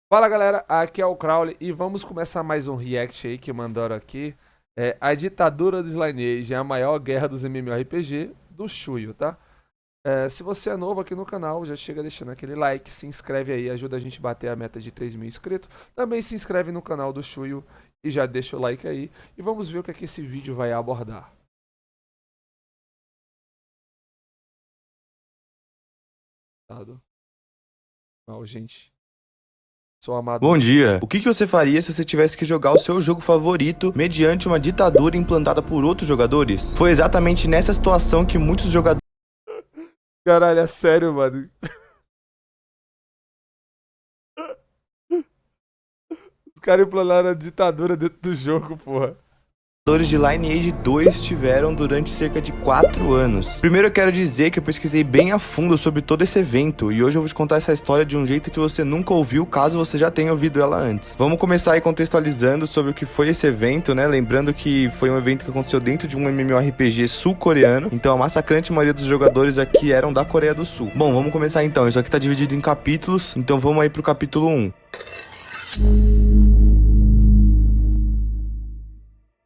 Fala galera, aqui é o Crowley e vamos começar mais um react aí que mandaram aqui. A ditadura dos Lineage é a maior guerra dos MMORPG do Chuyo, tá? Se você é novo aqui no canal, já chega deixando aquele like, se inscreve aí, ajuda a gente a bater a meta de 3.000 inscritos. Também se inscreve no canal do Chuyo e já deixa o like aí. E vamos ver o que é que esse vídeo vai abordar. Mal, gente. Sou amado. Bom dia. O que você faria se você tivesse que jogar o seu jogo favorito mediante uma ditadura implantada por outros jogadores? Foi exatamente nessa situação que muitos jogadores Caralho, é sério, mano. Os caras implantaram a ditadura dentro do jogo, porra. de Lineage 2 tiveram durante cerca de 4 anos. Primeiro eu quero dizer que eu pesquisei bem a fundo sobre todo esse evento e hoje eu vou te contar essa história de um jeito que você nunca ouviu, caso você já tenha ouvido ela antes. Vamos começar aí contextualizando sobre o que foi esse evento, né? Lembrando que foi um evento que aconteceu dentro de um MMORPG sul-coreano, então a massacrante maioria dos jogadores aqui eram da Coreia do Sul. Bom, vamos começar então. Isso aqui tá dividido em capítulos, então vamos aí pro capítulo 1.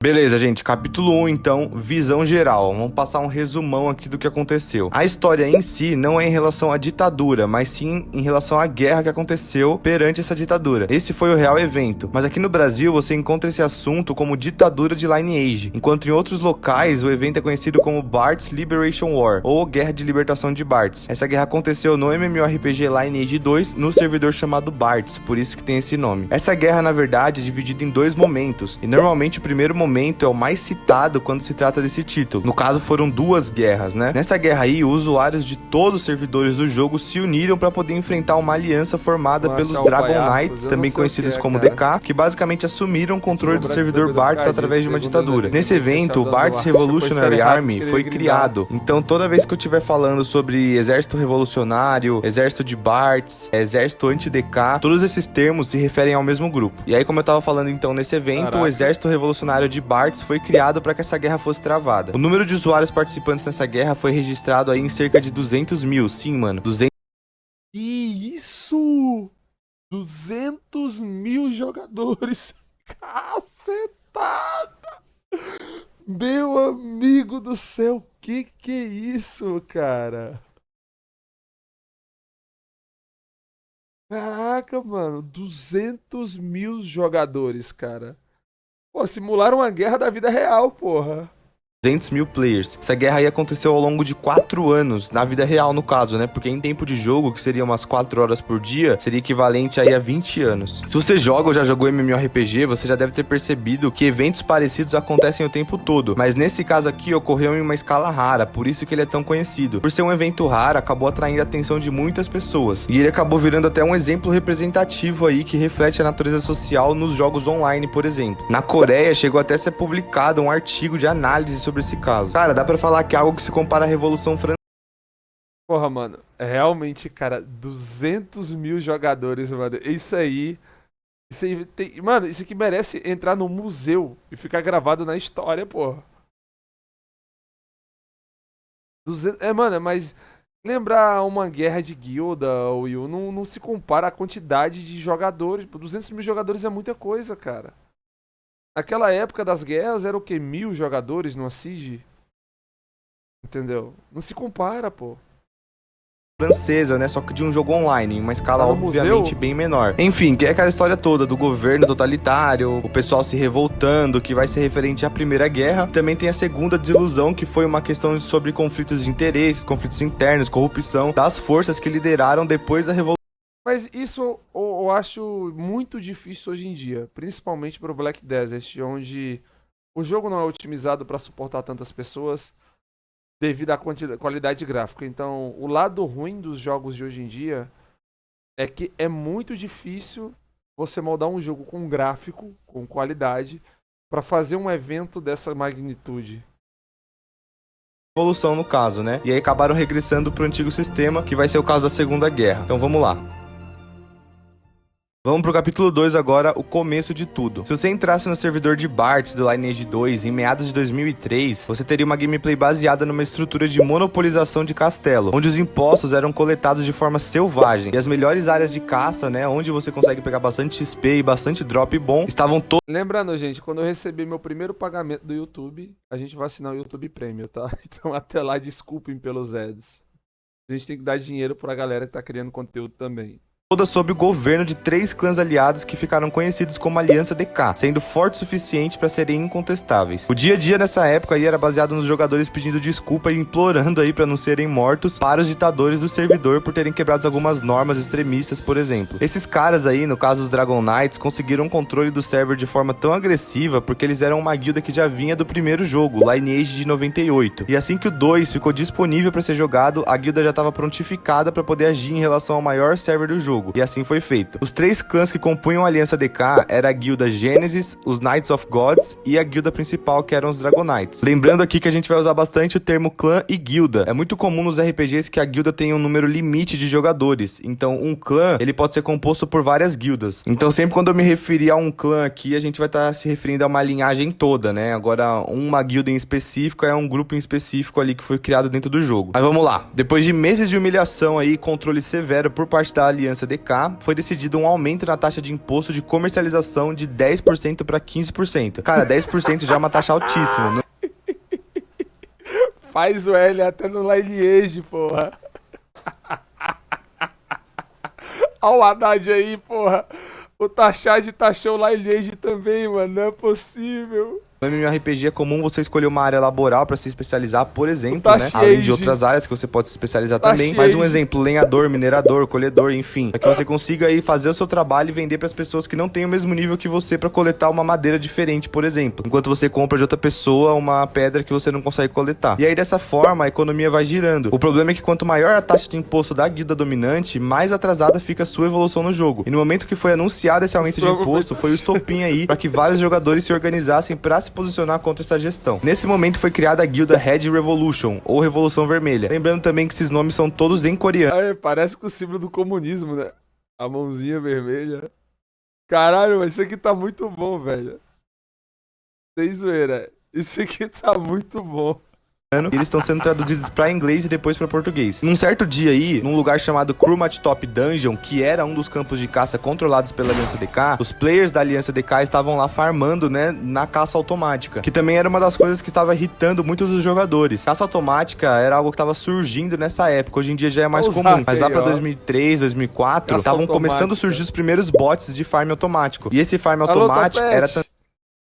Beleza, gente, capítulo 1 então, visão geral. Vamos passar um resumão aqui do que aconteceu. A história em si não é em relação à ditadura, mas sim em relação à guerra que aconteceu perante essa ditadura. Esse foi o real evento, mas aqui no Brasil você encontra esse assunto como ditadura de Lineage, enquanto em outros locais o evento é conhecido como Bart's Liberation War, ou Guerra de Libertação de Bart's. Essa guerra aconteceu no MMORPG Lineage 2, no servidor chamado Bart's, por isso que tem esse nome. Essa guerra, na verdade, é dividida em dois momentos, e normalmente o primeiro momento é o mais citado quando se trata desse título. No caso, foram duas guerras, né? Nessa guerra aí, os usuários de todos os servidores do jogo se uniram para poder enfrentar uma aliança formada pelos Dragon Knights, também conhecidos como DK, que basicamente assumiram o controle do servidor Bart's através de uma ditadura. Nesse evento, o Bart's Revolutionary Army foi criado. Então, toda vez que eu estiver falando sobre exército revolucionário, exército de Bart's, exército anti-DK, todos esses termos se referem ao mesmo grupo. E aí, como eu tava falando então nesse evento, o exército revolucionário de Bart's foi criado para que essa guerra fosse travada. O número de usuários participantes nessa guerra foi registrado aí em cerca de 200 mil. Sim, mano, 200. Que isso? 200.000 jogadores. Cacetada! Meu amigo do céu, que é isso, cara? Caraca, mano, 200.000 jogadores, cara. Pô, simularam uma guerra da vida real, porra. 200 mil players. Essa guerra aí aconteceu ao longo de 4 anos, na vida real no caso, né? Porque em tempo de jogo, que seria umas 4 horas por dia, seria equivalente aí a 20 anos. Se você joga ou já jogou MMORPG, você já deve ter percebido que eventos parecidos acontecem o tempo todo, mas nesse caso aqui ocorreu em uma escala rara, por isso que ele é tão conhecido. Por ser um evento raro, acabou atraindo a atenção de muitas pessoas, e ele acabou virando até um exemplo representativo aí que reflete a natureza social nos jogos online, por exemplo. Na Coreia, chegou até a ser publicado um artigo de análise sobre esse caso. Cara, dá pra falar que é algo que se compara à Revolução Francesa. Porra, mano, realmente, cara, 200.000 jogadores, mano. Isso aí tem, mano, isso aqui merece entrar no museu e ficar gravado na história, porra. 200, mano, mas lembrar uma guerra de guilda, Will, não se compara à quantidade de jogadores. 200.000 jogadores é muita coisa, cara. Naquela época das guerras era o quê? 1.000 jogadores numa Siege? Entendeu? Não se compara, pô. Francesa, né? Só que de um jogo online, em uma escala Tá no obviamente museu? bem menor. Enfim, que é aquela história toda do governo totalitário, o pessoal se revoltando, que vai ser referente à Primeira Guerra. Também tem a segunda desilusão, que foi uma questão sobre conflitos de interesse, conflitos internos, corrupção das forças que lideraram depois da Revolução. Mas isso eu acho muito difícil hoje em dia, principalmente pro Black Desert, onde o jogo não é otimizado para suportar tantas pessoas devido à qualidade gráfica. Então, o lado ruim dos jogos de hoje em dia é que é muito difícil você moldar um jogo com gráfico, com qualidade, para fazer um evento dessa magnitude. Revolução no caso, né? E aí acabaram regressando pro antigo sistema, que vai ser o caso da Segunda Guerra. Então vamos lá. Vamos pro capítulo 2 agora, o começo de tudo. Se você entrasse no servidor de Bartz do Lineage 2 em meados de 2003, você teria uma gameplay baseada numa estrutura de monopolização de castelo, onde os impostos eram coletados de forma selvagem, e as melhores áreas de caça, né, onde você consegue pegar bastante XP e bastante drop bom, estavam todas... Lembrando, gente, quando eu receber meu primeiro pagamento do YouTube, a gente vai assinar o YouTube Premium, tá? Então até lá, desculpem pelos ads. A gente tem que dar dinheiro pra galera que tá criando conteúdo também. Toda sob o governo de 3 clãs aliados que ficaram conhecidos como Aliança DK, sendo forte o suficiente para serem incontestáveis. O dia a dia nessa época aí era baseado nos jogadores pedindo desculpa e implorando aí para não serem mortos para os ditadores do servidor por terem quebrado algumas normas extremistas, por exemplo. Esses caras aí, no caso os Dragon Knights, conseguiram o controle do server de forma tão agressiva porque eles eram uma guilda que já vinha do primeiro jogo, Lineage de 98. E assim que o 2 ficou disponível para ser jogado, a guilda já estava prontificada para poder agir em relação ao maior server do jogo. E assim foi feito. Os 3 clãs que compunham a Aliança DK era a guilda Genesis, os Knights of Gods e a guilda principal, que eram os Dragon Knights. Lembrando aqui que a gente vai usar bastante o termo clã e guilda. É muito comum nos RPGs que a guilda tenha um número limite de jogadores. Então um clã, ele pode ser composto por várias guildas. Então sempre quando eu me referir a um clã aqui, a gente vai estar se referindo a uma linhagem toda, né? Agora uma guilda em específico é um grupo em específico ali que foi criado dentro do jogo. Mas vamos lá. Depois de meses de humilhação aí, controle severo por parte da Aliança DK, foi decidido um aumento na taxa de imposto de comercialização de 10% para 15%. Cara, 10% já é uma taxa altíssima, né? Faz o L até no Lineage, porra. Olha o Haddad aí, porra. O Tachad taxou o Lineage também, mano. Não é possível. No MMORPG é comum você escolher uma área laboral para se especializar, por exemplo, né? Além de outras áreas que você pode se especializar também. Mas um exemplo, lenhador, minerador, colhedor, enfim. Para que você consiga aí fazer o seu trabalho e vender para as pessoas que não têm o mesmo nível que você para coletar uma madeira diferente, por exemplo. Enquanto você compra de outra pessoa uma pedra que você não consegue coletar. E aí dessa forma a economia vai girando. O problema é que quanto maior a taxa de imposto da guilda dominante, mais atrasada fica a sua evolução no jogo. E no momento que foi anunciado esse aumento de imposto, foi o estopim aí para que vários jogadores se organizassem para se posicionar contra essa gestão. Nesse momento foi criada a guilda Red Revolution, ou Revolução Vermelha. Lembrando também que esses nomes são todos em coreano. É, parece com o símbolo do comunismo, né? A mãozinha vermelha. Caralho, mas isso aqui tá muito bom, velho. Sem zoeira. Isso aqui tá muito bom. E eles estão sendo traduzidos para inglês e depois para português. Num certo dia aí, num lugar chamado Krumat Top Dungeon, que era um dos campos de caça controlados pela Aliança DK, os players da Aliança DK estavam lá farmando, né, na caça automática, que também era uma das coisas que estava irritando muitos dos jogadores. Caça automática era algo que estava surgindo nessa época, hoje em dia já é mais comum, mas lá para 2003, 2004, estavam começando a surgir os primeiros bots de farm automático. E esse farm automático era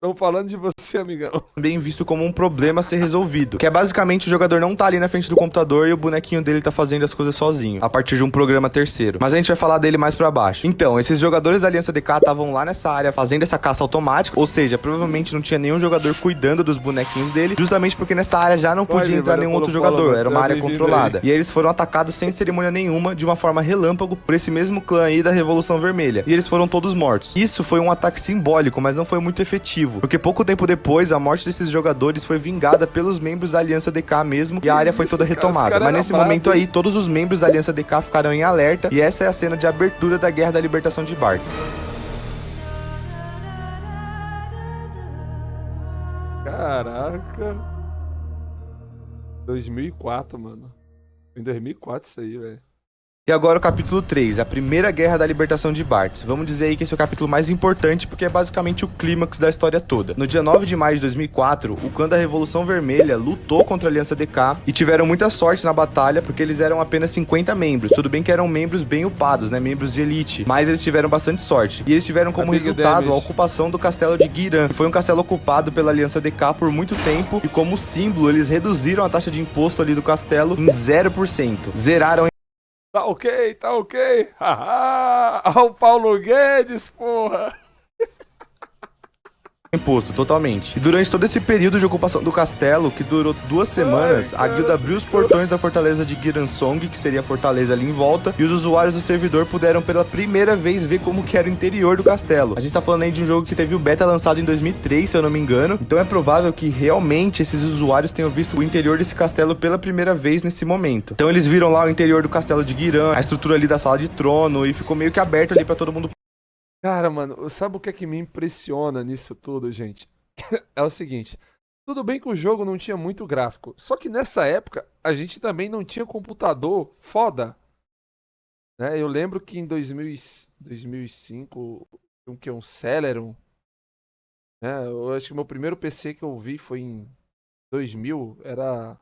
Estão falando de você, amigão. Também visto como um problema a ser resolvido. Que é basicamente o jogador não tá ali na frente do computador e o bonequinho dele tá fazendo as coisas sozinho, a partir de um programa terceiro. Mas a gente vai falar dele mais pra baixo. Então, esses jogadores da Aliança DK estavam lá nessa área fazendo essa caça automática, ou seja, provavelmente não tinha nenhum jogador cuidando dos bonequinhos dele, justamente porque nessa área já não podia entrar nenhum outro jogador, era uma área controlada. E aí eles foram atacados sem cerimônia nenhuma, de uma forma relâmpago, por esse mesmo clã aí da Revolução Vermelha. E eles foram todos mortos. Isso foi um ataque simbólico, mas não foi muito efetivo. Porque pouco tempo depois, a morte desses jogadores foi vingada pelos membros da Aliança DK mesmo, e a área foi toda retomada. Mas nesse momento aí, todos os membros da Aliança DK ficaram em alerta, e essa é a cena de abertura da Guerra da Libertação de Bartz. Caraca. 2004, mano. Em 2004 isso aí, velho. E agora o capítulo 3, a primeira guerra da libertação de Bartz. Vamos dizer aí que esse é o capítulo mais importante porque é basicamente o clímax da história toda. No dia 9 de maio de 2004, o clã da Revolução Vermelha lutou contra a Aliança DK e tiveram muita sorte na batalha porque eles eram apenas 50 membros. Tudo bem que eram membros bem upados, né, membros de elite, mas eles tiveram bastante sorte. E eles tiveram como resultado a ocupação do castelo de Giran, que foi um castelo ocupado pela Aliança DK por muito tempo, e como símbolo eles reduziram a taxa de imposto ali do castelo em 0%. Zeraram. Tá ok, tá ok. Haha, olha o Paulo Guedes, porra. Imposto, totalmente. E durante todo esse período de ocupação do castelo, que durou 2 semanas, a guilda abriu os portões da fortaleza de Giransong, que seria a fortaleza ali em volta, e os usuários do servidor puderam pela primeira vez ver como que era o interior do castelo. A gente tá falando aí de um jogo que teve o beta lançado em 2003, se eu não me engano, então é provável que realmente esses usuários tenham visto o interior desse castelo pela primeira vez nesse momento. Então eles viram lá o interior do castelo de Giran, a estrutura ali da sala de trono, e ficou meio que aberto ali pra todo mundo Cara, mano, sabe o que é que me impressiona nisso tudo, gente? É o seguinte, tudo bem que o jogo não tinha muito gráfico, só que nessa época a gente também não tinha computador foda, né? Eu lembro que em 2005, um Celeron, né? Eu acho que o meu primeiro PC que eu vi foi em 2000, era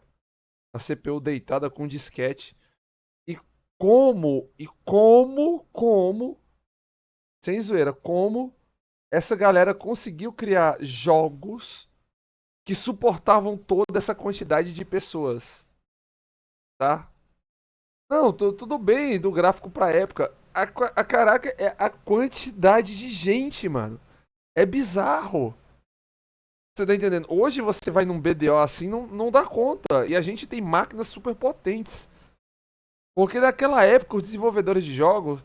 a CPU deitada com disquete. E como, sem zoeira, como essa galera conseguiu criar jogos que suportavam toda essa quantidade de pessoas, tá? Não, tudo bem do gráfico pra época. Caraca, é a quantidade de gente, mano. É bizarro. Você tá entendendo? Hoje você vai num BDO assim, não dá conta. E a gente tem máquinas super potentes. Porque naquela época, os desenvolvedores de jogos,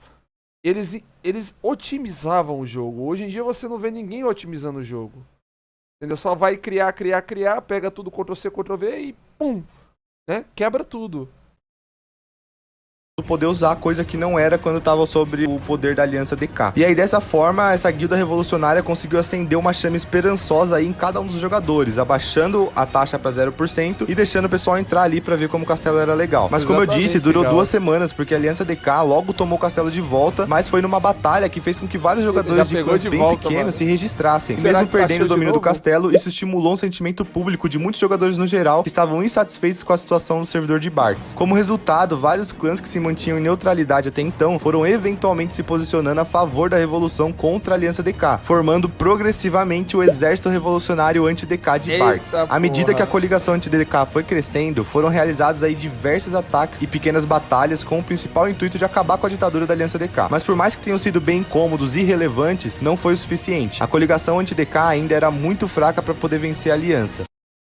eles otimizavam o jogo. Hoje em dia você não vê ninguém otimizando o jogo. Entendeu? Só vai criar, pega tudo Ctrl+C, Ctrl+V e pum, né? Quebra tudo. Poder usar coisa que não era quando tava sobre o poder da Aliança DK. E aí dessa forma, essa guilda revolucionária conseguiu acender uma chama esperançosa aí em cada um dos jogadores, abaixando a taxa pra 0% e deixando o pessoal entrar ali pra ver como o castelo era legal. Mas como eu disse, durou 2 semanas, porque a Aliança DK logo tomou o castelo de volta, mas foi numa batalha que fez com que vários jogadores de clãs bem pequenos se registrassem. Mesmo perdendo o domínio do castelo, isso estimulou um sentimento público de muitos jogadores no geral que estavam insatisfeitos com a situação do servidor de Bartz. Como resultado, vários clãs que se mantinham em neutralidade até então, foram eventualmente se posicionando a favor da revolução contra a Aliança DK, formando progressivamente o exército revolucionário anti-DK de Bartz. À medida que a coligação anti-DK foi crescendo, foram realizados aí diversos ataques e pequenas batalhas com o principal intuito de acabar com a ditadura da Aliança DK. Mas por mais que tenham sido bem incômodos e irrelevantes, não foi o suficiente. A coligação anti-DK ainda era muito fraca para poder vencer a aliança.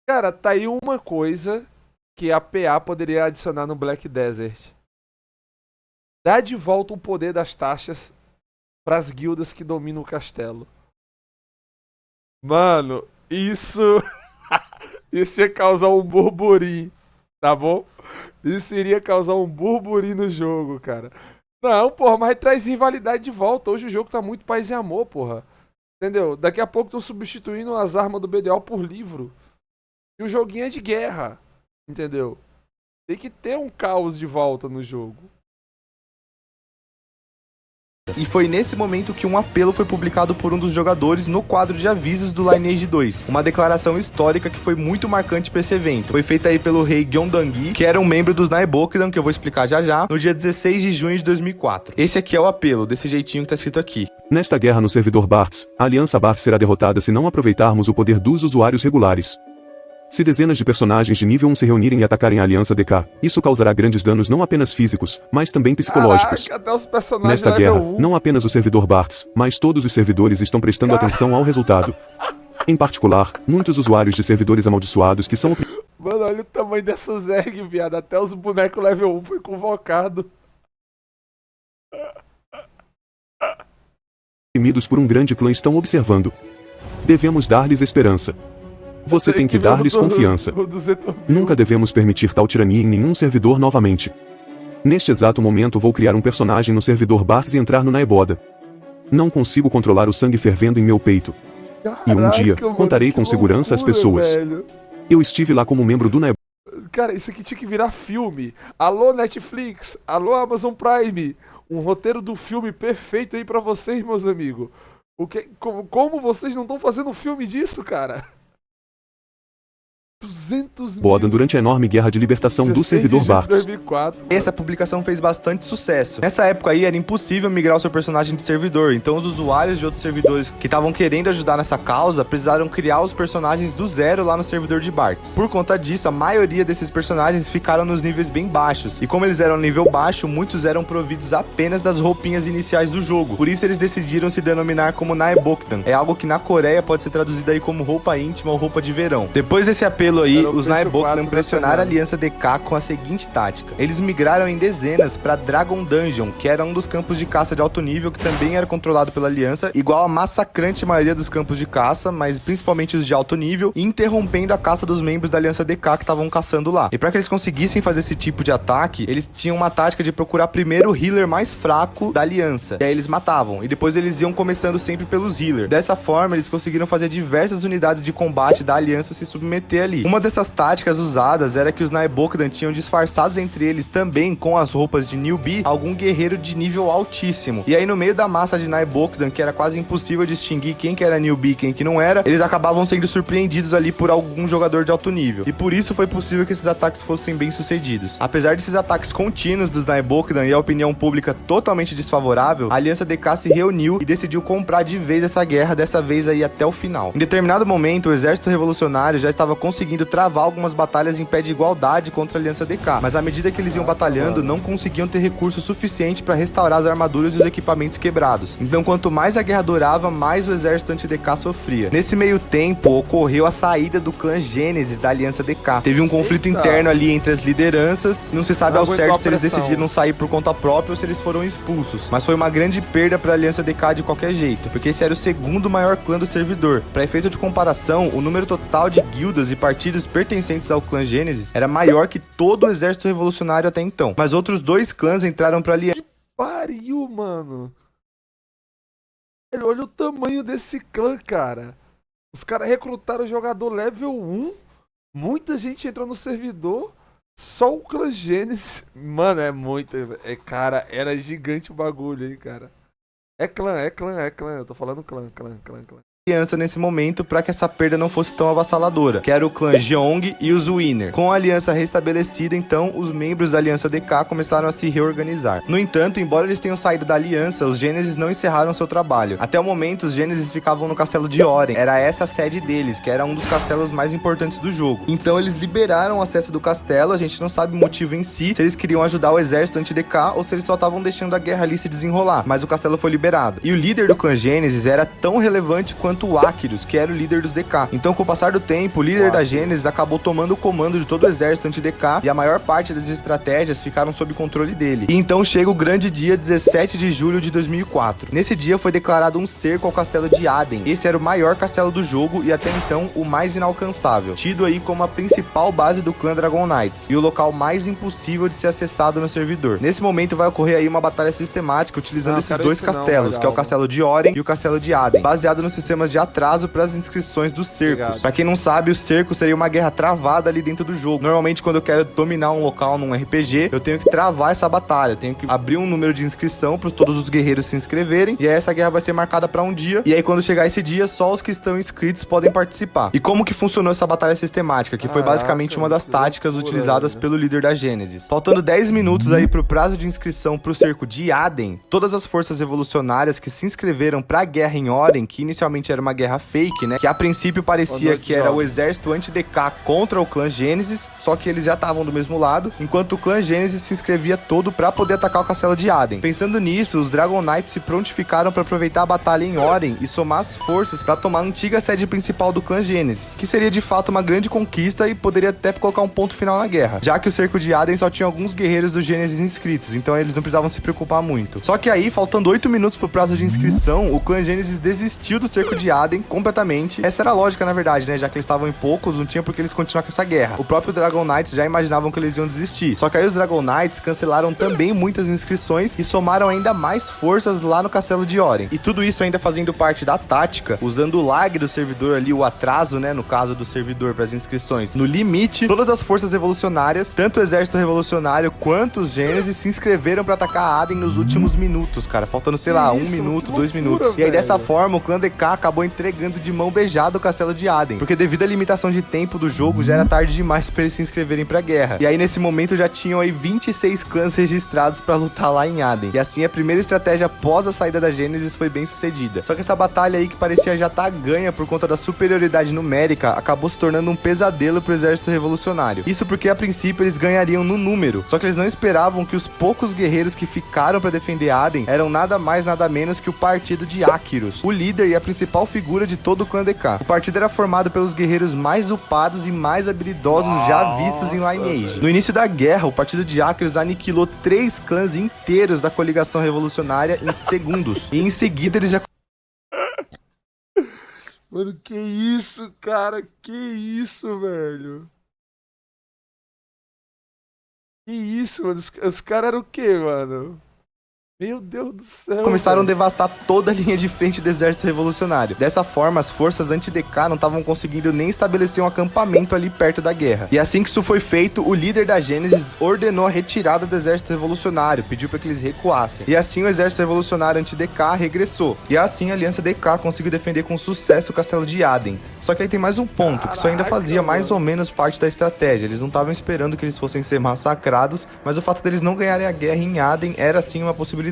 Cara, tá aí uma coisa que a PA poderia adicionar no Black Desert. Dá de volta o poder das taxas pras guildas que dominam o castelo. Mano, isso... isso ia causar um burburinho, tá bom? Isso iria causar um burburinho no jogo, cara. Não, porra, mas traz rivalidade de volta. Hoje o jogo tá muito paz e amor, porra. Entendeu? Daqui a pouco estão substituindo as armas do BDO por livro. E o joguinho é de guerra. Entendeu? Tem que ter um caos de volta no jogo. E foi nesse momento que um apelo foi publicado por um dos jogadores no quadro de avisos do Lineage 2. Uma declaração histórica que foi muito marcante para esse evento. Foi feita aí pelo rei Gyeongdangi, que era um membro dos Naebokdan, que eu vou explicar já já, no dia 16 de junho de 2004. Esse aqui é o apelo, desse jeitinho que tá escrito aqui. Nesta guerra no servidor Bartz, a Aliança Bartz será derrotada se não aproveitarmos o poder dos usuários regulares. Se dezenas de personagens de nível 1 se reunirem e atacarem a Aliança DK, isso causará grandes danos não apenas físicos, mas também psicológicos. Caraca, até os personagens Nesta guerra, level 1. não apenas o servidor Bartz, mas todos os servidores estão prestando atenção ao resultado. Em particular, muitos usuários de servidores amaldiçoados que são Mano, olha o tamanho dessa Zerg, viado. Até os bonecos level 1 foi convocado. oprimidos por um grande clã estão observando. Devemos dar-lhes esperança. Você tem que dar-lhes confiança. Nunca devemos permitir tal tirania em nenhum servidor novamente. Neste exato momento vou criar um personagem no servidor Bartz e entrar no Naeboda. Não consigo controlar o sangue fervendo em meu peito. E um dia, contarei com segurança às pessoas. Velho. Eu estive lá como membro do Naeboda. Cara, isso aqui tinha que virar filme. Alô, Netflix. Alô, Amazon Prime. Um roteiro do filme perfeito aí pra vocês, meus amigos. Como vocês não estão fazendo um filme disso, cara? 200 mil. Boda durante a enorme guerra de libertação do 16 de servidor junho de Bartz. 2004. Essa publicação fez bastante sucesso. Nessa época aí era impossível migrar o seu personagem de servidor, então os usuários de outros servidores que estavam querendo ajudar nessa causa precisaram criar os personagens do zero lá no servidor de Bartz. Por conta disso, a maioria desses personagens ficaram nos níveis bem baixos, e como eles eram nível baixo, muitos eram providos apenas das roupinhas iniciais do jogo. Por isso eles decidiram se denominar como Naebokdan. É algo que na Coreia pode ser traduzido aí como roupa íntima ou roupa de verão. Depois desse apelo duelo aí, Era o os peixe Naibokdan quatro pressionaram a dessa Aliança DK com a seguinte tática. Eles migraram em dezenas pra Dragon Dungeon, que era um dos campos de caça de alto nível, que também era controlado pela Aliança, igual a massacrante maioria dos campos de caça, mas principalmente os de alto nível, interrompendo a caça dos membros da Aliança DK que estavam caçando lá. E pra que eles conseguissem fazer esse tipo de ataque, eles tinham uma tática de procurar primeiro o healer mais fraco da Aliança, e aí eles matavam, e depois eles iam começando sempre pelos healers. Dessa forma, eles conseguiram fazer diversas unidades de combate da Aliança se submeter ali. Uma dessas táticas usadas era que os Naibokdan tinham disfarçados entre eles também com as roupas de newbie algum guerreiro de nível altíssimo. E aí no meio da massa de Naibokdan, que era quase impossível distinguir quem que era newbie e quem que não era, eles acabavam sendo surpreendidos ali por algum jogador de alto nível. E por isso foi possível que esses ataques fossem bem sucedidos. Apesar desses ataques contínuos dos Naibokdan e a opinião pública totalmente desfavorável, a Aliança DK se reuniu e decidiu comprar de vez essa guerra, dessa vez aí até o final. Em determinado momento, o exército revolucionário já estava conseguindo travar algumas batalhas em pé de igualdade contra a Aliança DK, mas à medida que eles iam batalhando, não conseguiam ter recurso suficiente para restaurar as armaduras e os equipamentos quebrados. Então, quanto mais a guerra durava, mais o exército anti-DK sofria. Nesse meio tempo, ocorreu a saída do clã Gênesis da Aliança DK. Teve um conflito interno ali entre as lideranças, não se sabe ao certo se eles decidiram sair por conta própria ou se eles foram expulsos, mas foi uma grande perda para a Aliança DK de qualquer jeito, porque esse era o segundo maior clã do servidor. Para efeito de comparação, o número total de guildas e partidos pertencentes ao clã Gênesis era maior que todo o exército revolucionário até então, mas outros dois clãs entraram para a Aliança. Que pariu, mano. Olha o tamanho desse clã, cara. Os caras recrutaram jogador level 1, muita gente entrou no servidor, só o clã Gênesis. Mano, é muito... cara, era gigante o bagulho aí, cara. É clã. Eu tô falando clã. Aliança nesse momento para que essa perda não fosse tão avassaladora, que era o clã Jeong e os Winner. Com a aliança restabelecida, então, os membros da Aliança DK começaram a se reorganizar. No entanto, embora eles tenham saído da aliança, os Gênesis não encerraram seu trabalho. Até o momento, os Gênesis ficavam no castelo de Oren. Era essa a sede deles, que era um dos castelos mais importantes do jogo. Então eles liberaram o acesso do castelo, a gente não sabe o motivo em si, se eles queriam ajudar o exército anti-DK ou se eles só estavam deixando a guerra ali se desenrolar, mas o castelo foi liberado. E o líder do clã Gênesis era tão relevante quanto o Akirus, que era o líder dos DK. Então, com o passar do tempo, o líder da Gênesis acabou tomando o comando de todo o exército anti-DK e a maior parte das estratégias ficaram sob controle dele. E então chega o grande dia 17 de julho de 2004. Nesse dia foi declarado um cerco ao castelo de Aden. Esse era o maior castelo do jogo e até então o mais inalcançável, tido aí como a principal base do clã Dragon Knights e o local mais impossível de ser acessado no servidor. Nesse momento vai ocorrer aí uma batalha sistemática utilizando esses dois castelos, que é o castelo de Oren e o castelo de Aden, baseado nos sistemas de atraso para as inscrições dos cercos. Para quem não sabe, o cerco seria uma guerra travada ali dentro do jogo. Normalmente, quando eu quero dominar um local num RPG, eu tenho que travar essa batalha, eu tenho que abrir um número de inscrição para todos os guerreiros se inscreverem, e aí essa guerra vai ser marcada para um dia, e aí quando chegar esse dia, só os que estão inscritos podem participar. E como que funcionou essa batalha sistemática, que foi basicamente uma das táticas utilizadas pelo líder da Gênesis. Faltando 10 minutos aí pro prazo de inscrição pro cerco de Aden, todas as forças revolucionárias que se inscreveram pra guerra em Oren, que inicialmente era uma guerra fake, né, que a princípio parecia que era o exército anti-DK contra o clã Gênesis, só que eles já estavam do mesmo lado, enquanto o clã Gênesis se inscrevia todo pra poder atacar o castelo de Aden. Pensando nisso, os Dragon Knights se prontificaram pra aproveitar a batalha em Oren e somar as forças pra tomar a antiga sede principal do clã Gênesis, que seria de fato uma grande conquista e poderia até colocar um ponto final na guerra, já que o cerco de Aden só tinha alguns guerreiros do Gênesis inscritos, então eles não precisavam se preocupar muito. Só que aí, faltando 8 minutos pro prazo de inscrição, o clã Gênesis desistiu do cerco de Aden completamente. Essa era a lógica, na verdade, né? Já que eles estavam em poucos, não tinha por que eles continuar com essa guerra. O próprio Dragon Knights já imaginavam que eles iam desistir. Só que aí os Dragon Knights cancelaram também muitas inscrições e somaram ainda mais forças lá no castelo de Oren. E tudo isso ainda fazendo parte da tática, usando o lag do servidor ali, o atraso, né? No caso do servidor para as inscrições, no limite, todas as forças revolucionárias, tanto o exército revolucionário quanto os Gênesis, se inscreveram para atacar Aden nos últimos minutos, cara. Faltando, sei lá, 1 minuto, 2 minutos. E aí, dessa forma, o clã DK acabou entregando de mão beijada o castelo de Aden, porque devido à limitação de tempo do jogo, já era tarde demais para eles se inscreverem pra guerra. E aí, nesse momento, já tinham aí 26 clãs registrados para lutar lá em Aden. E assim, a primeira estratégia após a saída da Gênesis foi bem sucedida. Só que essa batalha aí, que parecia já estar ganha por conta da superioridade numérica, acabou se tornando um pesadelo pro exército revolucionário. Isso porque, a princípio, eles ganhariam no número. Só que eles não esperavam que os poucos guerreiros que ficaram para defender Aden eram nada mais, nada menos que o partido de Akirus, o líder e a principal principal figura de todo o clã DK. O partido era formado pelos guerreiros mais upados e mais habilidosos já vistos em Lineage. No início da guerra, o partido de Acrius aniquilou 3 clãs inteiros da coligação revolucionária em segundos. E em seguida eles já... Mano, que isso, cara? Que isso, velho? Que isso, mano? Os caras eram o quê, mano? Meu Deus do céu. Começaram a devastar toda a linha de frente do exército revolucionário. Dessa forma, as forças anti-DK não estavam conseguindo nem estabelecer um acampamento ali perto da guerra. E assim que isso foi feito, o líder da Gênesis ordenou a retirada do exército revolucionário, pediu para que eles recuassem. E assim o exército revolucionário anti-DK regressou. E assim a Aliança DK conseguiu defender com sucesso o castelo de Aden. Só que aí tem mais um ponto, que isso ainda fazia mais ou menos parte da estratégia. Eles não estavam esperando que eles fossem ser massacrados, mas o fato deles não ganharem a guerra em Aden era sim uma possibilidade.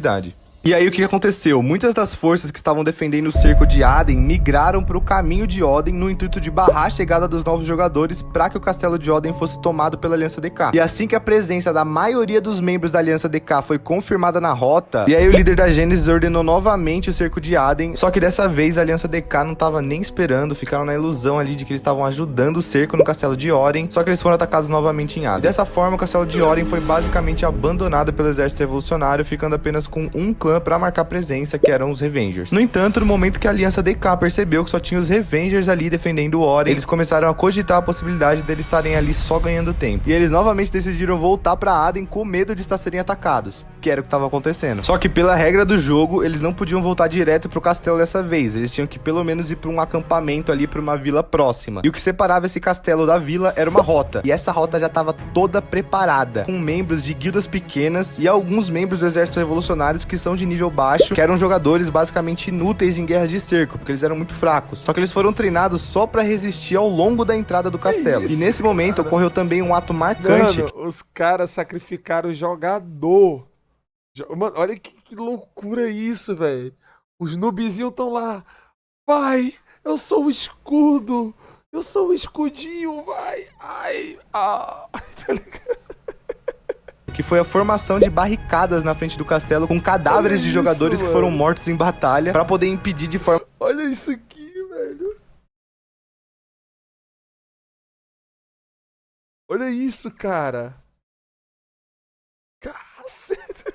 E aí o que aconteceu? Muitas das forças que estavam defendendo o cerco de Aden migraram para o caminho de Oden no intuito de barrar a chegada dos novos jogadores para que o castelo de Oden fosse tomado pela Aliança DK. E assim que a presença da maioria dos membros da Aliança DK foi confirmada na rota, e aí o líder da Gênesis ordenou novamente o cerco de Aden, só que dessa vez a Aliança DK não estava nem esperando, ficaram na ilusão ali de que eles estavam ajudando o cerco no castelo de Oden, só que eles foram atacados novamente em Aden. Dessa forma, o castelo de Oden foi basicamente abandonado pelo exército revolucionário, ficando apenas com um clã para marcar presença, que eram os Revengers. No entanto, no momento que a Aliança DK percebeu que só tinha os Revengers ali defendendo o Oden, eles começaram a cogitar a possibilidade deles estarem ali só ganhando tempo. E eles novamente decidiram voltar para Aden com medo de estar serem atacados, que era o que estava acontecendo. Só que pela regra do jogo, eles não podiam voltar direto pro castelo dessa vez, eles tinham que pelo menos ir para um acampamento ali para uma vila próxima. E o que separava esse castelo da vila era uma rota, e essa rota já estava toda preparada, com membros de guildas pequenas e alguns membros do exército revolucionários que são de nível baixo, que eram jogadores basicamente inúteis em guerras de cerco, porque eles eram muito fracos. Só que eles foram treinados só pra resistir ao longo da entrada do castelo. Isso, e nesse momento ocorreu também um ato marcante. Mano, os caras sacrificaram o jogador. Mano, olha que loucura isso, velho. Os noobzinhos estão lá. Pai, eu sou o escudo. Eu sou o escudinho, vai. Ai, tá ligado? Que foi a formação de barricadas na frente do castelo com cadáveres de jogadores que foram mortos em batalha para poder impedir de forma... Olha isso aqui, velho. Olha isso, cara. Caceta.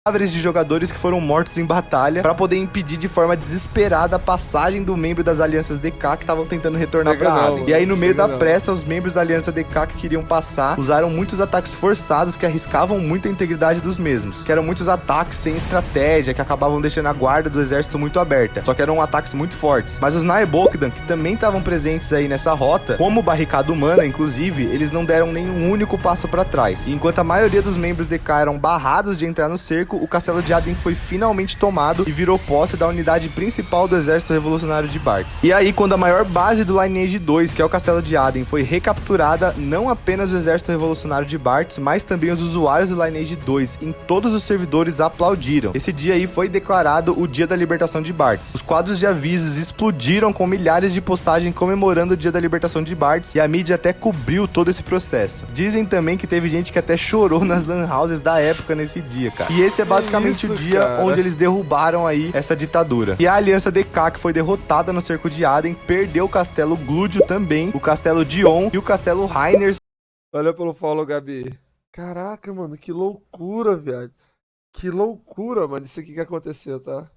Cadáveres de jogadores que foram mortos em batalha para poder impedir de forma desesperada a passagem do membro das alianças DK que estavam tentando retornar para Aden. E aí no meio da pressa, os membros da aliança DK que queriam passar usaram muitos ataques forçados que arriscavam muito a integridade dos mesmos, que eram muitos ataques sem estratégia que acabavam deixando a guarda do exército muito aberta, só que eram ataques muito fortes. Mas os Naebokdan, que também estavam presentes aí nessa rota, como barricada humana inclusive, eles não deram nenhum único passo para trás. E enquanto a maioria dos membros DK eram barrados de entrar no cerco, o castelo de Aden foi finalmente tomado e virou posse da unidade principal do exército revolucionário de Bartz. E aí, quando a maior base do Lineage 2, que é o castelo de Aden, foi recapturada, não apenas o exército revolucionário de Bartz, mas também os usuários do Lineage 2 em todos os servidores aplaudiram. Esse dia aí foi declarado o dia da libertação de Bartz. Os quadros de avisos explodiram com milhares de postagens comemorando o dia da libertação de Bartz e a mídia até cobriu todo esse processo. Dizem também que teve gente que até chorou nas lan houses da época nesse dia, cara. E esse é basicamente o dia onde eles derrubaram aí essa ditadura. E a Aliança DK, que foi derrotada no cerco de Aden, perdeu o castelo Glúdio também, o castelo Dion e o castelo Rainer. Olha pelo follow, Gabi. Caraca, mano, que loucura, velho. Que loucura, mano, isso aqui que aconteceu, tá?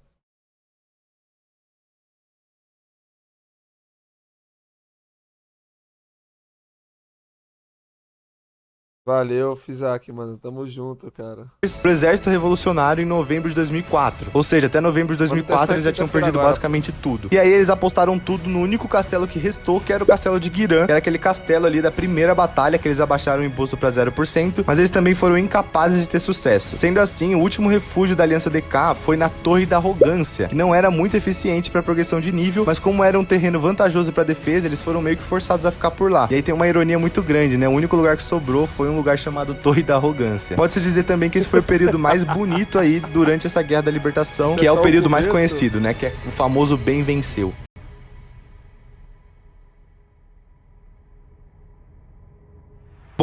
Valeu, Fizak, mano. Tamo junto, cara. O exército revolucionário em novembro de 2004. Ou seja, até novembro de 2004 eles já tinham perdido basicamente tudo. E aí eles apostaram tudo no único castelo que restou, que era o castelo de Giran, que era aquele castelo ali da primeira batalha, que eles abaixaram o imposto pra 0%, mas eles também foram incapazes de ter sucesso. Sendo assim, o último refúgio da Aliança DK foi na Torre da Arrogância, que não era muito eficiente pra progressão de nível, mas como era um terreno vantajoso pra defesa, eles foram meio que forçados a ficar por lá. E aí tem uma ironia muito grande, né? O único lugar que sobrou foi um lugar chamado Torre da Arrogância. Pode-se dizer também que esse foi o período mais bonito aí durante essa Guerra da Libertação, que é o período mais conhecido, né? Que é o famoso Bem Venceu.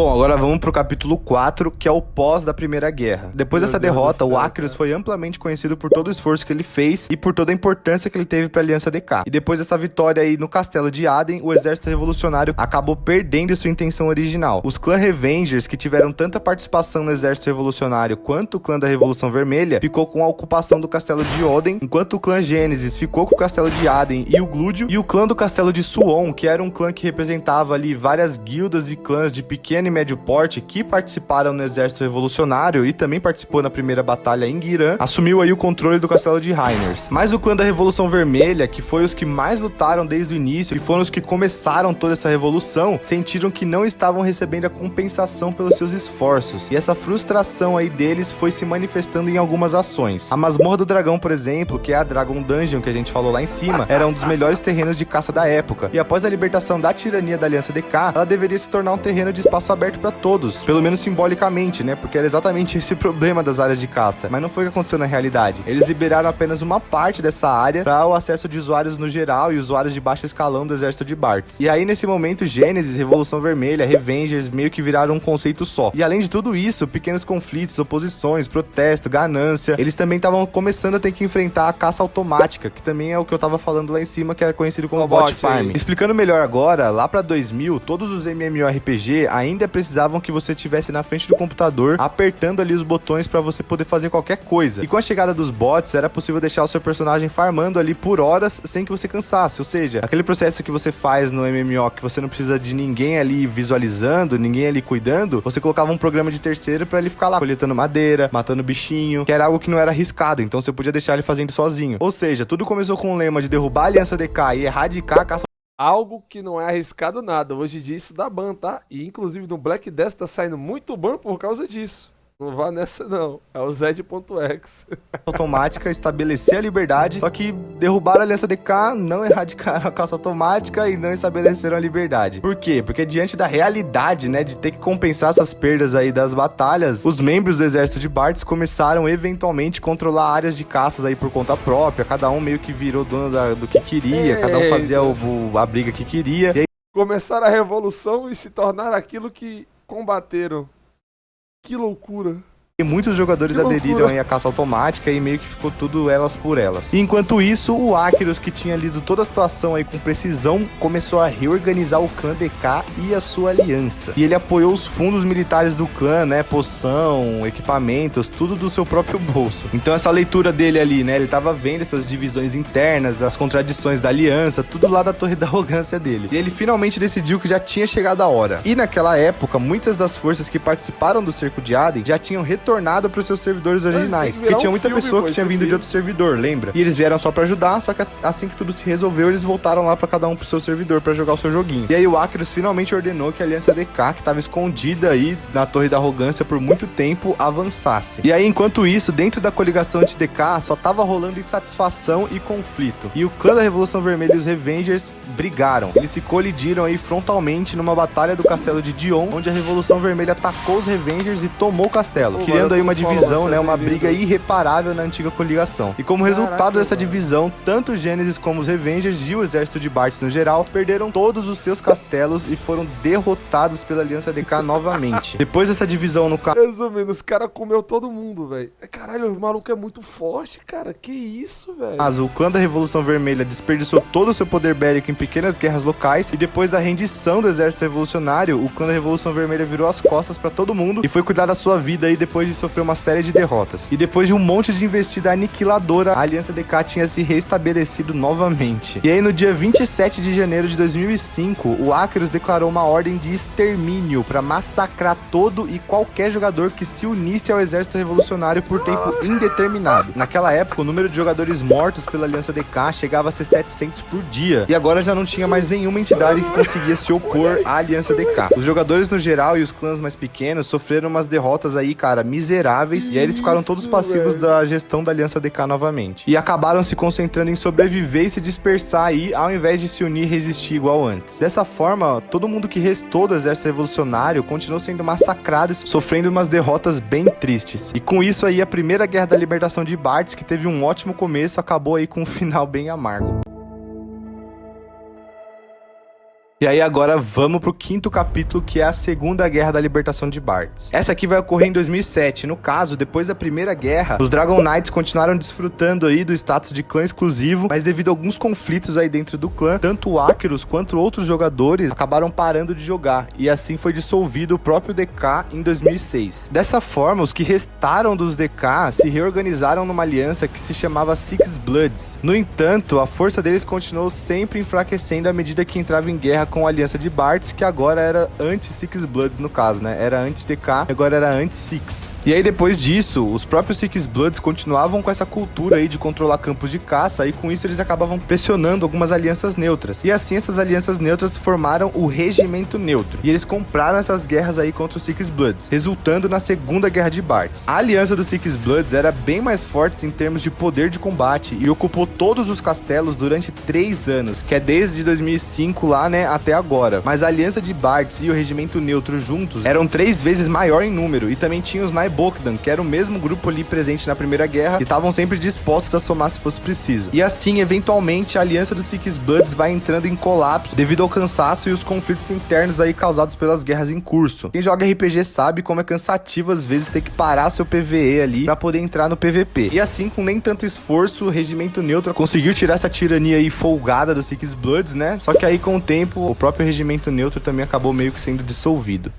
Bom, agora vamos pro capítulo 4, que é o pós da Primeira Guerra. Depois dessa derrota, o Acrius foi amplamente conhecido por todo o esforço que ele fez e por toda a importância que ele teve pra Aliança DK. E depois dessa vitória aí no castelo de Aden, o exército revolucionário acabou perdendo sua intenção original. Os clãs Revengers, que tiveram tanta participação no exército revolucionário quanto o clã da Revolução Vermelha, ficou com a ocupação do castelo de Oden, enquanto o clã Gênesis ficou com o castelo de Aden e o Glúdio, e o clã do castelo de Suon, que era um clã que representava ali várias guildas e clãs de pequeno e médio porte que participaram no exército revolucionário e também participou na primeira batalha em Giran, assumiu aí o controle do castelo de Rhaeners. Mas o clã da Revolução Vermelha, que foi os que mais lutaram desde o início e foram os que começaram toda essa revolução, sentiram que não estavam recebendo a compensação pelos seus esforços. E essa frustração aí deles foi se manifestando em algumas ações. A Masmorra do Dragão, por exemplo, que é a Dragon Dungeon que a gente falou lá em cima, era um dos melhores terrenos de caça da época. E após a libertação da tirania da Aliança DK, ela deveria se tornar um terreno de espaço aberto para todos, pelo menos simbolicamente, né? Porque era exatamente esse o problema das áreas de caça. Mas não foi o que aconteceu na realidade. Eles liberaram apenas uma parte dessa área para o acesso de usuários no geral e usuários de baixo escalão do exército de Bartz. E aí, nesse momento, Gênesis, Revolução Vermelha, Revengers meio que viraram um conceito só. E além de tudo isso, pequenos conflitos, oposições, protesto, ganância, eles também estavam começando a ter que enfrentar a caça automática, que também é o que eu tava falando lá em cima, que era conhecido como bot farming. Explicando melhor agora, lá pra 2000, todos os MMORPG ainda precisavam que você estivesse na frente do computador, apertando ali os botões pra você poder fazer qualquer coisa. E com a chegada dos bots, era possível deixar o seu personagem farmando ali por horas sem que você cansasse. Ou seja, aquele processo que você faz no MMO, que você não precisa de ninguém ali visualizando, ninguém ali cuidando, você colocava um programa de terceiro pra ele ficar lá coletando madeira, matando bichinho, que era algo que não era arriscado, então você podia deixar ele fazendo sozinho. Ou seja, tudo começou com o lema de derrubar a Aliança DK e erradicar a caça. Algo que não é arriscado nada. Hoje em dia isso dá ban, tá? E inclusive no Black Death tá saindo muito ban por causa disso. Não vá nessa não, é o Zed.ex. Automática, estabelecer a liberdade, só que derrubaram a Aliança DK, não erradicaram a caça automática e não estabeleceram a liberdade. Por quê? Porque diante da realidade, né, de ter que compensar essas perdas aí das batalhas, os membros do exército de Bartz começaram eventualmente a controlar áreas de caças aí por conta própria, cada um meio que virou dono do que queria, cada um fazia a briga que queria. E aí começaram a revolução e se tornaram aquilo que combateram. Que loucura. E muitos jogadores aderiram aí à caça automática e meio que ficou tudo elas por elas. E enquanto isso, o Acrius, que tinha lido toda a situação aí com precisão, começou a reorganizar o clã DK e a sua aliança. E ele apoiou os fundos militares do clã, né? Poção, equipamentos, tudo do seu próprio bolso. Então essa leitura dele ali, né? Ele tava vendo essas divisões internas, as contradições da aliança, tudo lá da torre da arrogância dele. E ele finalmente decidiu que já tinha chegado a hora. E naquela época, muitas das forças que participaram do cerco de Aden já tinham retornado para os seus servidores originais. Porque tinha muita pessoa que tinha vindo de outro servidor, lembra? E eles vieram só para ajudar, só que assim que tudo se resolveu, eles voltaram lá para cada um pro seu servidor para jogar o seu joguinho. E aí o Acrius finalmente ordenou que a Aliança DK, que tava escondida aí na Torre da Arrogância por muito tempo, avançasse. E aí, enquanto isso, dentro da coligação anti-DK, só tava rolando insatisfação e conflito. E o clã da Revolução Vermelha e os Revengers brigaram. Eles se colidiram aí frontalmente numa batalha do castelo de Dion, onde a Revolução Vermelha atacou os Revengers e tomou o castelo, criando aí uma divisão, né, uma briga irreparável na antiga coligação. E como resultado dessa divisão, tanto os Gênesis como os Revengers e o exército de Bartz no geral perderam todos os seus castelos e foram derrotados pela Aliança DK novamente. Depois dessa divisão no resumindo, os caras comeu todo mundo, velho. Caralho, o maluco é muito forte, cara. Que isso, velho. Mas o clã da Revolução Vermelha desperdiçou todo o seu poder bélico em pequenas guerras locais e depois da rendição do exército revolucionário, o clã da Revolução Vermelha virou as costas pra todo mundo e foi cuidar da sua vida aí depois de sofrer uma série de derrotas. E depois de um monte de investida aniquiladora, a Aliança DK tinha se restabelecido novamente. E aí no dia 27 de janeiro de 2005, o Acrius declarou uma ordem de extermínio para massacrar todo e qualquer jogador que se unisse ao exército revolucionário por tempo indeterminado. Naquela época, o número de jogadores mortos pela Aliança DK chegava a ser 700 por dia. E agora já não tinha mais nenhuma entidade que conseguia se opor à Aliança DK. Os jogadores no geral e os clãs mais pequenos sofreram umas derrotas aí, cara, miseráveis. E aí eles ficaram todos passivos da gestão da Aliança DK novamente. E acabaram se concentrando em sobreviver e se dispersar aí, ao invés de se unir e resistir igual antes. Dessa forma, todo mundo que restou do exército revolucionário continuou sendo massacrado e sofrendo umas derrotas bem tristes. E com isso aí, a primeira guerra da libertação de Bartz, que teve um ótimo começo, acabou aí com um final bem amargo. E aí agora vamos pro quinto capítulo, que é a Segunda Guerra da Libertação de Bartz. Essa aqui vai ocorrer em 2007. No caso, depois da Primeira Guerra, os Dragon Knights continuaram desfrutando aí do status de clã exclusivo, mas devido a alguns conflitos aí dentro do clã, tanto o Acheros quanto outros jogadores acabaram parando de jogar, e assim foi dissolvido o próprio DK em 2006. Dessa forma, os que restaram dos DK se reorganizaram numa aliança que se chamava Six Bloods. No entanto, a força deles continuou sempre enfraquecendo à medida que entrava em guerra com a aliança de Bartz, que agora era anti-Six Bloods no caso, né? Era anti-DK, agora era anti-Six. E aí depois disso, os próprios Six Bloods continuavam com essa cultura aí de controlar campos de caça, e com isso eles acabavam pressionando algumas alianças neutras. E assim essas alianças neutras formaram o Regimento Neutro. E eles compraram essas guerras aí contra os Six Bloods, resultando na Segunda Guerra de Bartz. A aliança dos Six Bloods era bem mais forte em termos de poder de combate e ocupou todos os castelos durante 3 anos, que é desde 2005 lá, né, até agora. Mas a aliança de Bartz e o Regimento Neutro juntos eram 3 vezes maior em número, e também tinha os Naibokdan, que era o mesmo grupo ali presente na Primeira Guerra, e estavam sempre dispostos a somar se fosse preciso. E assim, eventualmente, a aliança dos Six Bloods vai entrando em colapso devido ao cansaço e os conflitos internos aí causados pelas guerras em curso. Quem joga RPG sabe como é cansativo às vezes ter que parar seu PvE ali pra poder entrar no PvP. E assim, com nem tanto esforço, o Regimento Neutro conseguiu tirar essa tirania aí folgada dos Six Bloods, né? Só que aí com o tempo, o próprio Regimento Neutro também acabou meio que sendo dissolvido.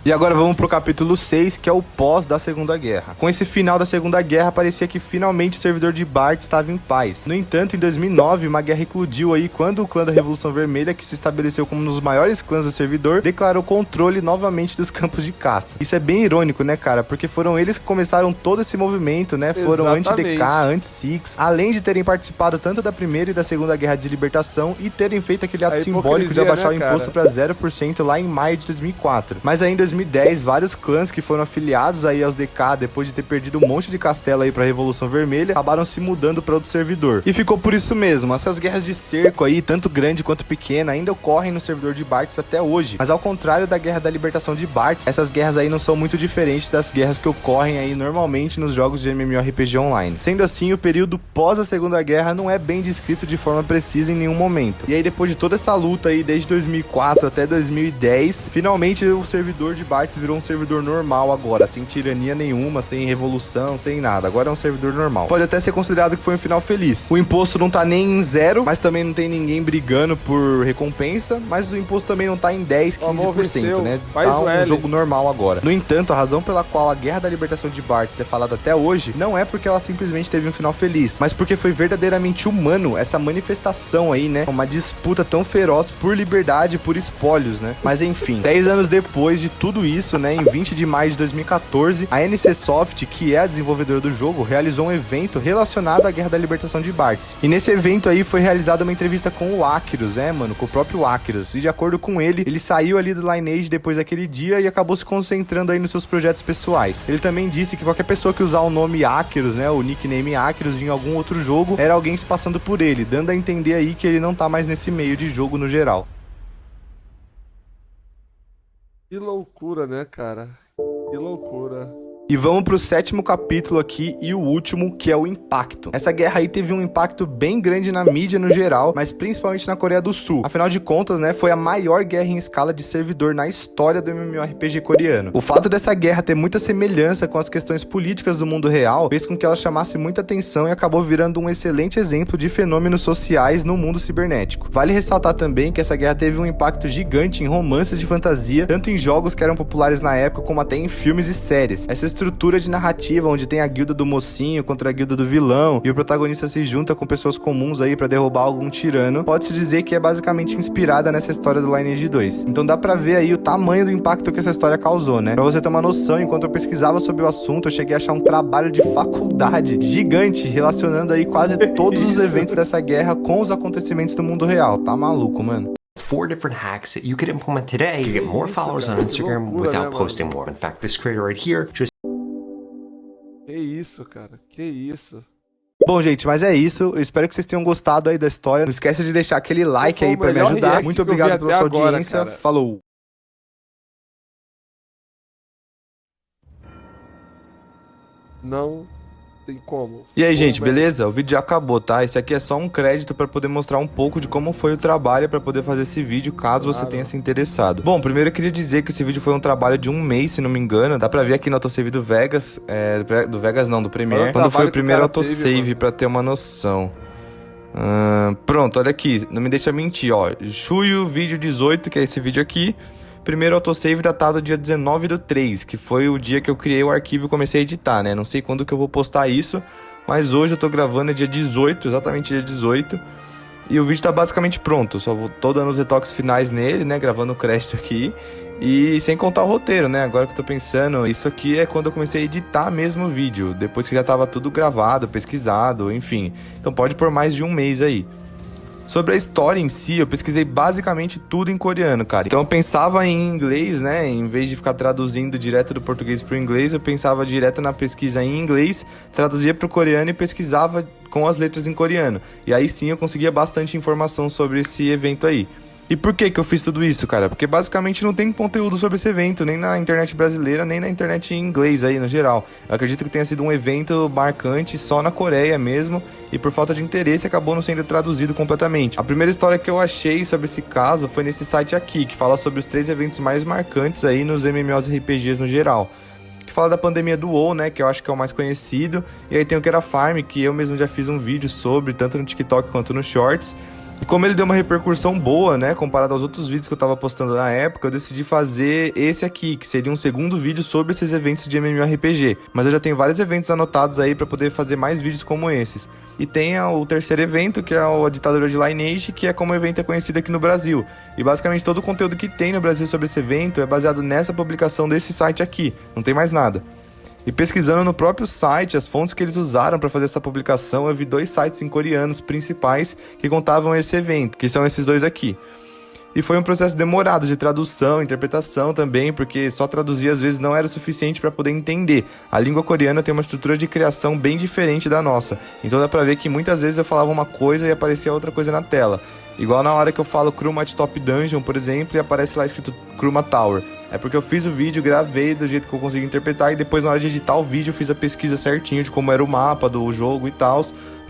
E agora vamos pro capítulo 6, que é o pós da Segunda Guerra. Com esse final da Segunda Guerra, parecia que finalmente o servidor de Bartz estava em paz. No entanto, em 2009, uma guerra eclodiu aí quando o clã da Revolução Vermelha, que se estabeleceu como um dos maiores clãs do servidor, declarou controle novamente dos campos de caça. Isso é bem irônico, né, cara? Porque foram eles que começaram todo esse movimento, né? Foram anti-DK, anti-Six, além de terem participado tanto da Primeira e da Segunda Guerra de Libertação e terem feito aquele ato simbólico de abaixar, né, o imposto para 0% lá em maio de 2004. Mas aí em 2010, vários clãs que foram afiliados aí aos DK depois de ter perdido um monte de castelo aí pra Revolução Vermelha, acabaram se mudando para outro servidor. E ficou por isso mesmo. Essas guerras de cerco aí, tanto grande quanto pequena, ainda ocorrem no servidor de Bartz até hoje. Mas ao contrário da Guerra da Libertação de Bartz, essas guerras aí não são muito diferentes das guerras que ocorrem aí normalmente nos jogos de MMORPG online. Sendo assim, o período pós a Segunda Guerra não é bem descrito de forma precisa em nenhum momento. E aí depois de toda essa luta aí, desde 2004 até 2010, finalmente o servidor de Bartz virou um servidor normal agora, sem tirania nenhuma, sem revolução, sem nada. Agora é um servidor normal. Pode até ser considerado que foi um final feliz. O imposto não tá nem em 0, mas também não tem ninguém brigando por recompensa, mas o imposto também não tá em 10, 15%, né? Tá um jogo normal agora. No entanto, a razão pela qual a Guerra da Libertação de Bartz é falada até hoje, não é porque ela simplesmente teve um final feliz, mas porque foi verdadeiramente humano essa manifestação aí, né? Uma disputa tão feroz por liberdade, por espólios, né? Mas enfim, 10 anos depois de tudo isso, né, em 20 de maio de 2014, a NCSoft, que é a desenvolvedora do jogo, realizou um evento relacionado à Guerra da Libertação de Bartz. E nesse evento aí foi realizada uma entrevista com o Acheros, mano, com o próprio Acheros. E de acordo com ele saiu ali do Lineage depois daquele dia e acabou se concentrando aí nos seus projetos pessoais. Ele também disse que qualquer pessoa que usar o nome Acheros, né, o nickname Acheros em algum outro jogo, era alguém se passando por ele, dando a entender aí que ele não tá mais nesse meio de jogo no geral. Que loucura, né, cara? Que loucura. E vamos pro 7º capítulo aqui e o último, que é o impacto. Essa guerra aí teve um impacto bem grande na mídia no geral, mas principalmente na Coreia do Sul. Afinal de contas, né, foi a maior guerra em escala de servidor na história do MMORPG coreano. O fato dessa guerra ter muita semelhança com as questões políticas do mundo real fez com que ela chamasse muita atenção e acabou virando um excelente exemplo de fenômenos sociais no mundo cibernético. Vale ressaltar também que essa guerra teve um impacto gigante em romances de fantasia, tanto em jogos que eram populares na época, como até em filmes e séries. Essa estrutura de narrativa onde tem a guilda do mocinho contra a guilda do vilão e o protagonista se junta com pessoas comuns aí pra derrubar algum tirano, pode-se dizer que é basicamente inspirada nessa história do Lineage 2. Então dá pra ver aí o tamanho do impacto que essa história causou, né? Pra você ter uma noção, enquanto eu pesquisava sobre o assunto, eu cheguei a achar um trabalho de faculdade gigante relacionando aí quase todos os eventos dessa guerra com os acontecimentos do mundo real. Tá maluco, mano? 4 different hacks that you could implement today to get more followers on Instagram without posting more. In fact, this creator right here just... Que isso, cara. Que isso. Bom, gente, mas é isso. Eu espero que vocês tenham gostado aí da história. Não esqueça de deixar aquele like aí pra me ajudar. Muito obrigado pela sua audiência. Agora, falou. Não tem como. E aí, gente, beleza? O vídeo já acabou, tá? Esse aqui é só um crédito pra poder mostrar um pouco de como foi o trabalho pra poder fazer esse vídeo, caso você tenha se interessado. Bom, primeiro eu queria dizer que esse vídeo foi um trabalho de um mês, se não me engano. Dá pra ver aqui no autosave do Vegas, do Vegas não, do Premiere. Quando foi o primeiro autosave, pra ter uma noção. Pronto, olha aqui, não me deixa mentir, ó. Chuio, vídeo 18, que é esse vídeo aqui. Primeiro autosave datado dia 19/3, que foi o dia que eu criei o arquivo e comecei a editar, né? Não sei quando que eu vou postar isso, mas hoje eu tô gravando, é dia 18, exatamente dia 18. E o vídeo tá basicamente pronto, só tô dando os retoques finais nele, né? Gravando o crédito aqui. E sem contar o roteiro, né? Agora que eu tô pensando, isso aqui é quando eu comecei a editar mesmo o vídeo, depois que já tava tudo gravado, pesquisado, enfim. Então pode pôr mais de um mês aí. Sobre a história em si, eu pesquisei basicamente tudo em coreano, cara. Então eu pensava em inglês, né? Em vez de ficar traduzindo direto do português pro inglês, eu pensava direto na pesquisa em inglês, traduzia pro coreano e pesquisava com as letras em coreano. E aí sim eu conseguia bastante informação sobre esse evento aí. E por que eu fiz tudo isso, cara? Porque basicamente não tem conteúdo sobre esse evento, nem na internet brasileira, nem na internet em inglês aí, no geral. Eu acredito que tenha sido um evento marcante só na Coreia mesmo, e por falta de interesse acabou não sendo traduzido completamente. A primeira história que eu achei sobre esse caso foi nesse site aqui, que fala sobre os 3 eventos mais marcantes aí nos MMORPGs no geral. Que fala da pandemia do WoW, né, que eu acho que é o mais conhecido, e aí tem o Kera Farm, que eu mesmo já fiz um vídeo sobre, tanto no TikTok quanto no Shorts. E como ele deu uma repercussão boa, né, comparado aos outros vídeos que eu tava postando na época, eu decidi fazer esse aqui, que seria um segundo vídeo sobre esses eventos de MMORPG. Mas eu já tenho vários eventos anotados aí pra poder fazer mais vídeos como esses. E tem o terceiro evento, que é a ditadura de Lineage, que é como o evento é conhecido aqui no Brasil. E basicamente todo o conteúdo que tem no Brasil sobre esse evento é baseado nessa publicação desse site aqui, não tem mais nada. E pesquisando no próprio site, as fontes que eles usaram para fazer essa publicação, eu vi 2 sites em coreanos principais que contavam esse evento, que são esses 2 aqui. E foi um processo demorado de tradução, interpretação também, porque só traduzir às vezes não era o suficiente para poder entender. A língua coreana tem uma estrutura de criação bem diferente da nossa, então dá pra ver que muitas vezes eu falava uma coisa e aparecia outra coisa na tela. Igual na hora que eu falo Crumat Top Dungeon, por exemplo, e aparece lá escrito Crumat Tower. É porque eu fiz o vídeo, gravei do jeito que eu consegui interpretar e depois na hora de editar o vídeo eu fiz a pesquisa certinho de como era o mapa do jogo e tal,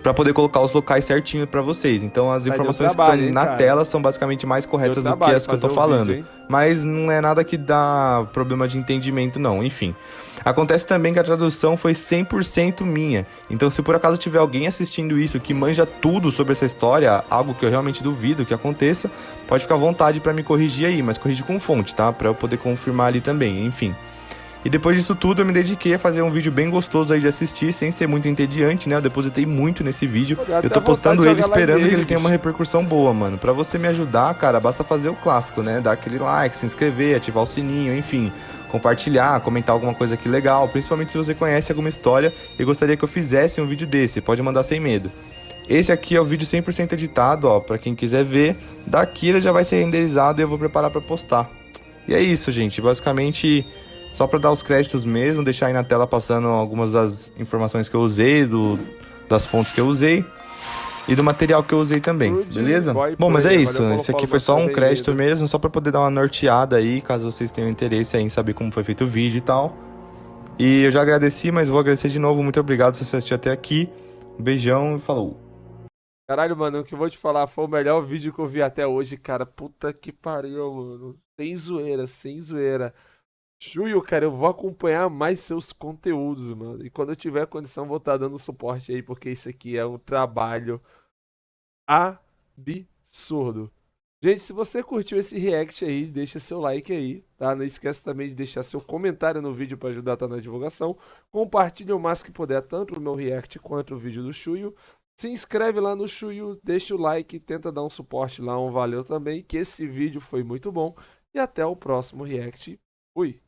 pra poder colocar os locais certinho pra vocês. Então as informações que estão na tela são basicamente mais corretas do que as que eu tô falando. Mas não é nada que dá problema de entendimento não, enfim. Acontece também que a tradução foi 100% minha. Então se por acaso tiver alguém assistindo isso que manja tudo sobre essa história, algo que eu realmente duvido que aconteça, pode ficar à vontade pra me corrigir aí, mas corrigir com fonte, tá? Pra eu poder confirmar ali também, enfim. E depois disso tudo eu me dediquei a fazer um vídeo bem gostoso aí de assistir, sem ser muito entediante, né? Eu depositei muito nesse vídeo. Eu tô postando ele esperando que ele tenha uma repercussão boa, mano. Pra você me ajudar, cara, basta fazer o clássico, né? Dar aquele like, se inscrever, ativar o sininho, enfim. Compartilhar, comentar alguma coisa aqui legal. Principalmente se você conhece alguma história e gostaria que eu fizesse um vídeo desse. Pode mandar sem medo. Esse aqui é o vídeo 100% editado, ó. Pra quem quiser ver, daqui ele já vai ser renderizado e eu vou preparar pra postar. E é isso, gente. Basicamente... Só para dar os créditos mesmo, deixar aí na tela passando algumas das informações que eu usei, das fontes que eu usei e do material que eu usei também, beleza? Bom, mas é isso, esse aqui foi só um crédito mesmo, só para poder dar uma norteada aí, caso vocês tenham interesse aí em saber como foi feito o vídeo e tal. E eu já agradeci, mas vou agradecer de novo, muito obrigado se você assistiu até aqui, um beijão e falou! Caralho, mano, o que eu vou te falar foi o melhor vídeo que eu vi até hoje, cara, puta que pariu, mano, sem zoeira, sem zoeira. Chuio, cara, eu vou acompanhar mais seus conteúdos, mano. E quando eu tiver condição, vou estar dando suporte aí, porque isso aqui é um trabalho absurdo. Gente, se você curtiu esse react aí, deixa seu like aí, tá? Não esquece também de deixar seu comentário no vídeo para ajudar na divulgação. Compartilhe o máximo que puder, tanto o meu react quanto o vídeo do Chuio. Se inscreve lá no Chuio, deixa o like, tenta dar um suporte lá, um valeu também, que esse vídeo foi muito bom. E até o próximo react. Fui!